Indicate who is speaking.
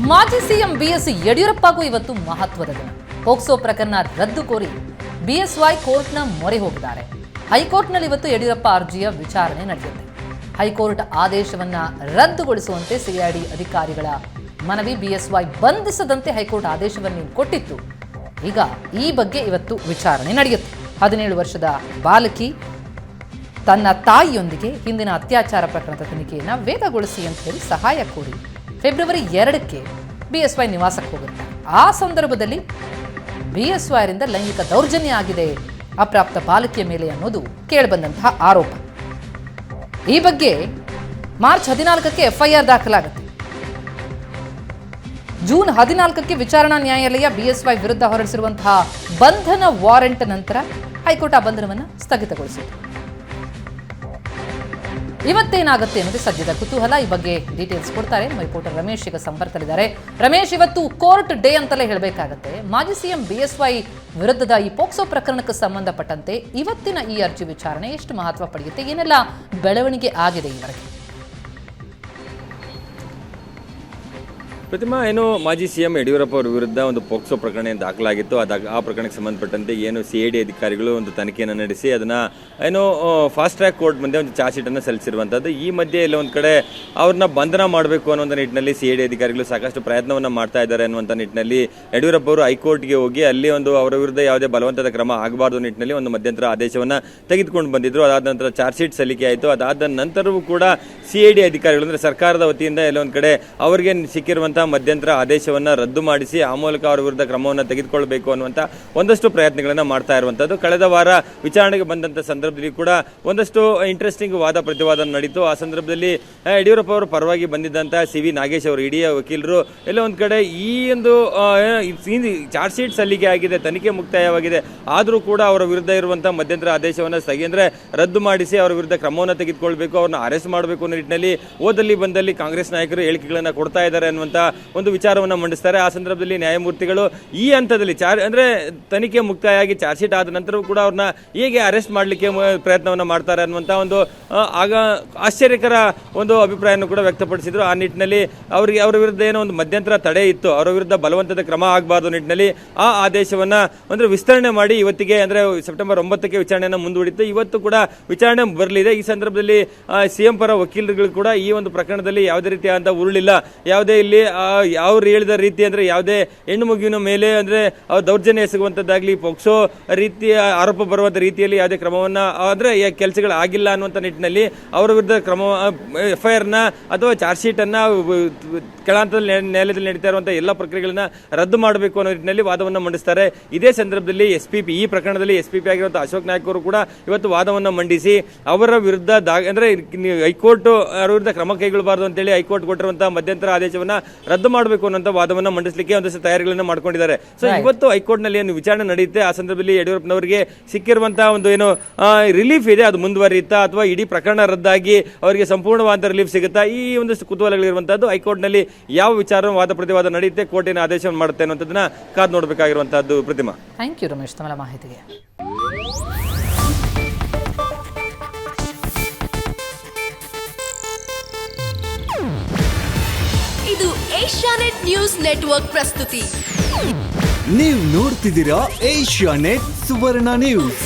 Speaker 1: ಮಾಜಿ CM BS ಯಡಿಯೂರಪ್ಪಗೂ ಇವತ್ತು ಮಹತ್ವದ ದಿನ. ಪೋಕ್ಸೋ ಪ್ರಕರಣ ರದ್ದು ಕೋರಿ ಬಿಎಸ್ವೈ ಕೋರ್ಟ್ನ ಮೊರೆ ಹೋಗಿದ್ದಾರೆ. ಹೈಕೋರ್ಟ್ನಲ್ಲಿ ಇವತ್ತು ಯಡಿಯೂರಪ್ಪ ಅರ್ಜಿಯ ವಿಚಾರಣೆ ನಡೆಯುತ್ತೆ. ಹೈಕೋರ್ಟ್ ಆದೇಶವನ್ನ ರದ್ದುಗೊಳಿಸುವಂತೆ ಸಿಐಡಿ ಅಧಿಕಾರಿಗಳ ಮನವಿ ಬಿಎಸ್ವೈ ಬಂಧಿಸದಂತೆ ಹೈಕೋರ್ಟ್ ಆದೇಶವನ್ನು ಕೊಟ್ಟಿತ್ತು. ಈಗ ಈ ಬಗ್ಗೆ ಇವತ್ತು ವಿಚಾರಣೆ ನಡೆಯುತ್ತೆ. 17 ವರ್ಷದ ಬಾಲಕಿ ತನ್ನ ತಾಯಿಯೊಂದಿಗೆ ಹಿಂದಿನ ಅತ್ಯಾಚಾರ ಪ್ರಕರಣದ ತನಿಖೆಯನ್ನು ವೇಗಗೊಳಿಸಿ ಅಂತ ಹೇಳಿ ಸಹಾಯ ಕೋರಿ ಫೆಬ್ರವರಿ 2ಕ್ಕೆ ಬಿಎಸ್ವೈ ನಿವಾಸಕ್ಕೆ ಹೋಗಿರ್ತಾರೆ. ಆ ಸಂದರ್ಭದಲ್ಲಿ ಬಿಎಸ್ವೈರಿಂದ ಲೈಂಗಿಕ ದೌರ್ಜನ್ಯ ಆಗಿದೆ ಅಪ್ರಾಪ್ತ ಬಾಲಕಿಯ ಮೇಲೆ ಅನ್ನೋದು ಕೇಳಿಬಂದಂತಹ ಆರೋಪ. ಈ ಬಗ್ಗೆ ಮಾರ್ಚ್ 14ಕ್ಕೆ ಎಫ್ಐಆರ್ ದಾಖಲಾಗುತ್ತೆ. ಜೂನ್ 14ಕ್ಕೆ ವಿಚಾರಣಾ ನ್ಯಾಯಾಲಯ ಬಿಎಸ್ವೈ ವಿರುದ್ಧ ಹೊರಡಿಸಿರುವಂತಹ ಬಂಧನ ವಾರೆಂಟ್ ನಂತರ ಹೈಕೋರ್ಟ್ ಆ ಬಂಧನವನ್ನು ಸ್ಥಗಿತಗೊಳಿಸಿತು. ಇವತ್ತೇನಾಗುತ್ತೆ ಅನ್ನೋದು ಸದ್ಯದ ಕುತೂಹಲ. ಈ ಬಗ್ಗೆ ಡೀಟೇಲ್ಸ್ ಕೊಡ್ತಾರೆ ನಮ್ಮ ರಿಪೋರ್ಟರ್ ರಮೇಶ್ ಈಗ ಸಂಪರ್ಕದಲ್ಲಿದ್ದಾರೆ. ರಮೇಶ್, ಇವತ್ತು ಕೋರ್ಟ್ ಡೇ ಅಂತಲೇ ಹೇಳಬೇಕಾಗತ್ತೆ. ಮಾಜಿ ಸಿಎಂ ಬಿಎಸ್ವೈ ವಿರುದ್ಧದ ಈ ಪೋಕ್ಸೋ ಪ್ರಕರಣಕ್ಕೆ ಸಂಬಂಧಪಟ್ಟಂತೆ ಇವತ್ತಿನ ಈ ಅರ್ಜಿ ವಿಚಾರಣೆ ಎಷ್ಟು ಮಹತ್ವ ಪಡೆಯುತ್ತೆ, ಏನೆಲ್ಲ ಬೆಳವಣಿಗೆ ಆಗಿದೆ ಈವರೆಗೆ?
Speaker 2: ಪ್ರತಿಮಾ, ಏನು ಮಾಜಿ ಸಿಎಂ ಯಡಿಯೂರಪ್ಪ ಅವರ ವಿರುದ್ಧ ಒಂದು ಪೋಕ್ಸೋ ಪ್ರಕರಣ ದಾಖಲಾಗಿತ್ತು. ಆ ಪ್ರಕರಣಕ್ಕೆ ಸಂಬಂಧಪಟ್ಟಂತೆ ಏನು ಸಿಐಡಿ ಅಧಿಕಾರಿಗಳು ಒಂದು ತನಿಖೆಯನ್ನು ನಡೆಸಿ ಅದನ್ನ ಏನು ಫಾಸ್ಟ್ ಟ್ರ್ಯಾಕ್ ಕೋರ್ಟ್ ಮುಂದೆ ಒಂದು ಚಾರ್ಜ್ ಶೀಟ್ ಅನ್ನು ಸಲ್ಲಿಸಿರುವಂತದ್ದು. ಈ ಮಧ್ಯೆ ಎಲ್ಲ ಒಂದು ಕಡೆ ಅವ್ರನ್ನ ಬಂಧನ ಮಾಡಬೇಕು ಅನ್ನೋ ನಿಟ್ಟಿನಲ್ಲಿ ಸಿಐಡಿ ಅಧಿಕಾರಿಗಳು ಸಾಕಷ್ಟು ಪ್ರಯತ್ನವನ್ನ ಮಾಡ್ತಾ ಇದ್ದಾರೆ ಅನ್ನುವಂಥ ನಿಟ್ಟಿನಲ್ಲಿ ಯಡಿಯೂರಪ್ಪ ಅವರು ಹೈಕೋರ್ಟ್ಗೆ ಹೋಗಿ ಅಲ್ಲಿ ಒಂದು ಅವರ ವಿರುದ್ಧ ಯಾವುದೇ ಬಲವಂತದ ಕ್ರಮ ಆಗಬಾರ್ದು ನಿಟ್ಟಿನಲ್ಲಿ ಒಂದು ಮಧ್ಯಂತರ ಆದೇಶವನ್ನ ತೆಗೆದುಕೊಂಡು ಬಂದಿದ್ರು. ಅದಾದ ನಂತರ ಚಾರ್ಜ್ ಶೀಟ್ ಸಲ್ಲಿಕೆ ಆಯಿತು. ಅದಾದ ನಂತರವೂ ಕೂಡ ಸಿಐಡಿ ಅಧಿಕಾರಿಗಳು ಅಂದ್ರೆ ಸರ್ಕಾರದ ವತಿಯಿಂದ ಎಲ್ಲ ಒಂದು ಕಡೆ ಅವರಿಗೆ ಸಿಕ್ಕಿರುವಂತಹ ಮಧ್ಯಂತರ ಆದೇಶವನ್ನ ರದ್ದು ಮಾಡಿಸಿ ಆ ಮೂಲಕ ಅವರ ವಿರುದ್ಧ ಕ್ರಮವನ್ನು ತೆಗೆದುಕೊಳ್ಳಬೇಕು ಅನ್ನುವಂಥ ಒಂದಷ್ಟು ಪ್ರಯತ್ನಗಳನ್ನ ಮಾಡ್ತಾ ಇರುವಂತದ್ದು. ಕಳೆದ ವಾರ ವಿಚಾರಣೆಗೆ ಬಂದಂತ ಸಂದರ್ಭದಲ್ಲಿ ಕೂಡ ಒಂದಷ್ಟು ಇಂಟ್ರೆಸ್ಟಿಂಗ್ ವಾದ ಪ್ರತಿವಾದ ನಡೀತು. ಆ ಸಂದರ್ಭದಲ್ಲಿ ಯಡಿಯೂರಪ್ಪ ಅವರು ಪರವಾಗಿ ಬಂದಿದ್ದಂತಹ ಸಿ.ವಿ. ನಾಗೇಶ್ ಅವರು ಹಿಡಿಯ ವಕೀಲರು ಎಲ್ಲ ಒಂದ್ ಕಡೆ ಈ ಒಂದು ಚಾರ್ಜ್ ಶೀಟ್ ಸಲ್ಲಿಕೆ ಆಗಿದೆ, ತನಿಖೆ ಮುಕ್ತಾಯವಾಗಿದೆ, ಆದರೂ ಕೂಡ ಅವರ ವಿರುದ್ಧ ಇರುವಂತಹ ಮಧ್ಯಂತರ ಆದೇಶವನ್ನ ರದ್ದು ಮಾಡಿಸಿ ಅವರ ವಿರುದ್ಧ ಕ್ರಮವನ್ನು ತೆಗೆದುಕೊಳ್ಬೇಕು, ಅವ್ರನ್ನ ಅರೆಸ್ಟ್ ಮಾಡಬೇಕು ಅನ್ನೋ ನಿಟ್ಟಿನಲ್ಲಿ ಓದಲ್ಲಿ ಬಂದಲ್ಲಿ ಕಾಂಗ್ರೆಸ್ ನಾಯಕರು ಹೇಳಿಕೆಗಳನ್ನ ಕೊಡ್ತಾ ಇದ್ದಾರೆ ಅನ್ನುವಂತ ಒಂದು ವಿಚಾರವನ್ನ ಮಂಡಿಸ್ತಾರೆ. ಆ ಸಂದರ್ಭದಲ್ಲಿ ನ್ಯಾಯಮೂರ್ತಿಗಳು ಈ ಹಂತದಲ್ಲಿ ಅಂದ್ರೆ ತನಿಖೆ ಮುಕ್ತಾಯ ಆಗಿ ಚಾರ್ಜ್ ಶೀಟ್ ಆದ ನಂತರವೂ ಕೂಡ ಅವ್ರನ್ನ ಹೇಗೆ ಅರೆಸ್ಟ್ ಮಾಡಲಿಕ್ಕೆ ಪ್ರಯತ್ನವನ್ನ ಮಾಡ್ತಾರೆ ಅನ್ನುವಂತ ಒಂದು ಆಗ ಆಶ್ಚರ್ಯಕರ ಒಂದು ಅಭಿಪ್ರಾಯವನ್ನು ಕೂಡ ವ್ಯಕ್ತಪಡಿಸಿದ್ರು. ಆ ನಿಟ್ಟಿನಲ್ಲಿ ಅವರ ವಿರುದ್ಧ ಏನೋ ಒಂದು ಮಧ್ಯಂತರ ತಡೆ ಇತ್ತು, ಅವರ ವಿರುದ್ಧ ಬಲವಂತದ ಕ್ರಮ ಆಗಬಾರದು ನಿಟ್ಟಿನಲ್ಲಿ ಆ ಆದೇಶವನ್ನ ಅಂದ್ರೆ ವಿಸ್ತರಣೆ ಮಾಡಿ ಇವತ್ತಿಗೆ ಅಂದ್ರೆ ಸೆಪ್ಟೆಂಬರ್ 9ಕ್ಕೆ ವಿಚಾರಣೆಯನ್ನು ಮುಂದೂಡಿತ್ತು. ಇವತ್ತು ಕೂಡ ವಿಚಾರಣೆ ಬರಲಿದೆ. ಈ ಸಂದರ್ಭದಲ್ಲಿ ಸಿಎಂ ಪರ ವಕೀಲರುಗಳು ಕೂಡ ಈ ಒಂದು ಪ್ರಕರಣದಲ್ಲಿ ಯಾವುದೇ ರೀತಿಯಾದ ಉರುಳಿಲ್ಲ, ಯಾವುದೇ ಇಲ್ಲಿ ಅವ್ರು ಹೇಳಿದ ರೀತಿ ಅಂದ್ರೆ ಯಾವುದೇ ಹೆಣ್ಣು ಮಗುವಿನ ಮೇಲೆ ಅಂದ್ರೆ ದೌರ್ಜನ್ಯ ಎಸಗುವಂತದ್ದಾಗ್ಲಿ, ಪೋಕ್ಸೋ ರೀತಿಯ ಆರೋಪ ಬರುವಂತ ರೀತಿಯಲ್ಲಿ ಯಾವುದೇ ಕ್ರಮವನ್ನ ಅಂದ್ರೆ ಕೆಲಸಗಳು ಆಗಿಲ್ಲ ಅನ್ನುವಂತ ನಿಟ್ಟಿನಲ್ಲಿ ಅವರ ವಿರುದ್ಧ ಕ್ರಮ ಎಫ್ಐಆರ್ ನ ಅಥವಾ ಚಾರ್ಜ್ ಶೀಟ್ ಅನ್ನ ಕೆಳಹಂತದ ನ್ಯಾಯಾಲಯದಲ್ಲಿ ನಡೀತಾ ಇರುವಂತಹ ಎಲ್ಲ ಪ್ರಕ್ರಿಯೆಗಳನ್ನ ರದ್ದು ಮಾಡಬೇಕು ಅನ್ನೋ ನಿಟ್ಟಿನಲ್ಲಿ ವಾದವನ್ನ ಮಂಡಿಸ್ತಾರೆ. ಇದೇ ಸಂದರ್ಭದಲ್ಲಿ ಎಸ್ಪಿಪಿ ಈ ಪ್ರಕರಣದಲ್ಲಿ ಎಸ್ಪಿಪಿ ಆಗಿರುವಂತಹ ಅಶೋಕ್ ನಾಯ್ಕ ಅವರು ಕೂಡ ಇವತ್ತು ವಾದವನ್ನ ಮಂಡಿಸಿ ಅವರ ವಿರುದ್ಧ ಅಂದ್ರೆ ಹೈಕೋರ್ಟ್ ಅವರ ವಿರುದ್ಧ ಕ್ರಮ ಕೈಗೊಳ್ಳಬಾರದು ಅಂತೇಳಿ ಹೈಕೋರ್ಟ್ ಕೊಟ್ಟಿರುವಂತಹ ಮಧ್ಯಂತರ ಆದೇಶವನ್ನ ರದ್ದು ಮಾಡಬೇಕು ಅನ್ನೋ ವಾದವನ್ನ ಮಂಡಿಸಲಿಕ್ಕೆ ಒಂದಷ್ಟು ತಯಾರಿಗಳನ್ನು ಮಾಡ್ಕೊಂಡಿದ್ದಾರೆ. ಸೊ ಇವತ್ತು ಹೈಕೋರ್ಟ್ ನಲ್ಲಿ ಏನು ವಿಚಾರಣೆ ನಡೆಯುತ್ತೆ, ಆ ಸಂದರ್ಭದಲ್ಲಿ ಯಡಿಯೂರಪ್ಪನವರಿಗೆ ಸಿಕ್ಕಿರುವಂತಹ ಒಂದು ಏನು ರಿಲೀಫ್ ಇದೆ ಅದು ಮುಂದುವರಿಯುತ್ತಾ ಅಥವಾ ಇಡೀ ಪ್ರಕರಣ ರದ್ದಾಗಿ ಅವರಿಗೆ ಸಂಪೂರ್ಣವಾದ ರಿಲೀಫ್ ಸಿಗುತ್ತಾ, ಈ ಒಂದಷ್ಟು ಕುತೂಹಲಗಳಿರುವಂತಹದ್ದು. ಹೈಕೋರ್ಟ್ ನಲ್ಲಿ ಯಾವ ವಿಚಾರ ವಾದ ಪ್ರತಿವಾದ ನಡೆಯುತ್ತೆ, ಕೋರ್ಟಿನ ಆದೇಶವನ್ನು ಮಾಡುತ್ತೆ ಅನ್ನೋದನ್ನ ಕಾದು ನೋಡಬೇಕಾಗಿರುವಂತಹದ್ದು. ಪ್ರತಿಮಾ,
Speaker 1: ಥ್ಯಾಂಕ್ ಯು ರಮೇಶ್ ತಮ್ಮ ಮಾಹಿತಿಗೆ.
Speaker 3: ಇದು ಏಷ್ಯಾನೆಟ್ ನ್ಯೂಸ್ ನೆಟ್ವರ್ಕ್ ಪ್ರಸ್ತುತಿ.
Speaker 4: ನೀವು ನೋಡ್ತಿದ್ದೀರಾ ಏಷ್ಯಾನೆಟ್ ಸುವರ್ಣ ನ್ಯೂಸ್.